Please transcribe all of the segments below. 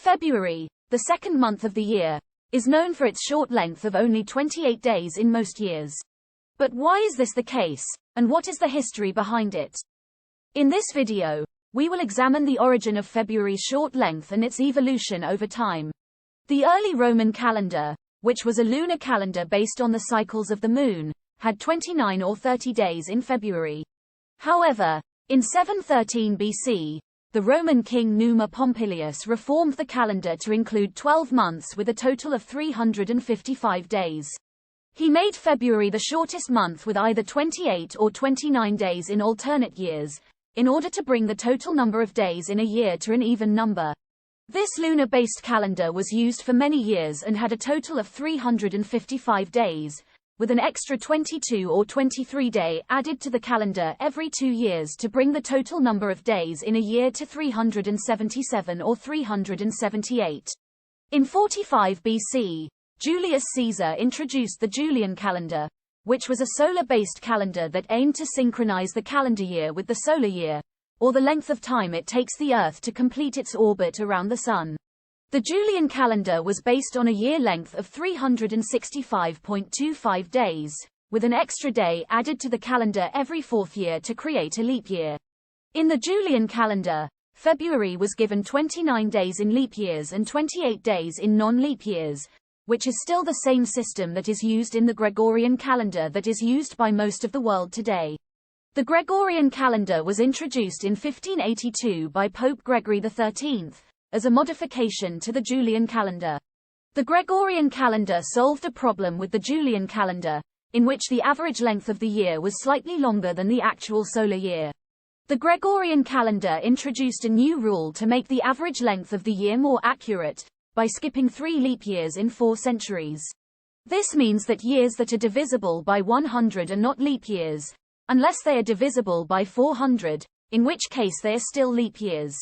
February, the second month of the year, is known for its short length of only 28 days in most years. But why is this the case, and what is the history behind it? In this video, we will examine the origin of February's short length and its evolution over time. The early Roman calendar, which was a lunar calendar based on the cycles of the moon, had 29 or 30 days in February. However, in 713 BC, the Roman king Numa Pompilius reformed the calendar to include 12 months with a total of 355 days. He made February the shortest month with either 28 or 29 days in alternate years, in order to bring the total number of days in a year to an even number. This lunar-based calendar was used for many years and had a total of 355 days, with an extra 22 or 23 day added to the calendar every 2 years to bring the total number of days in a year to 377 or 378. In 45 BC, Julius Caesar introduced the Julian calendar, which was a solar-based calendar that aimed to synchronize the calendar year with the solar year, or the length of time it takes the Earth to complete its orbit around the Sun. The Julian calendar was based on a year length of 365.25 days, with an extra day added to the calendar every fourth year to create a leap year. In the Julian calendar, February was given 29 days in leap years and 28 days in non-leap years, which is still the same system that is used in the Gregorian calendar that is used by most of the world today. The Gregorian calendar was introduced in 1582 by Pope Gregory XIII, as a modification to the Julian calendar. The Gregorian calendar solved a problem with the Julian calendar, in which the average length of the year was slightly longer than the actual solar year. The Gregorian calendar introduced a new rule to make the average length of the year more accurate, by skipping 3 leap years in 4 centuries. This means that years that are divisible by 100 are not leap years, unless they are divisible by 400, in which case they are still leap years.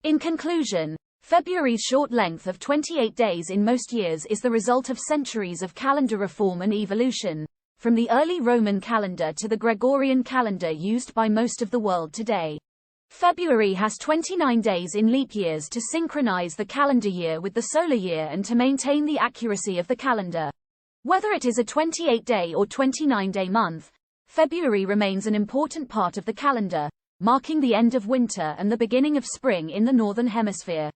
In conclusion, February's short length of 28 days in most years is the result of centuries of calendar reform and evolution, from the early Roman calendar to the Gregorian calendar used by most of the world today. February has 29 days in leap years to synchronize the calendar year with the solar year and to maintain the accuracy of the calendar. Whether it is a 28-day or 29-day month, February remains an important part of the calendar, marking the end of winter and the beginning of spring in the Northern Hemisphere.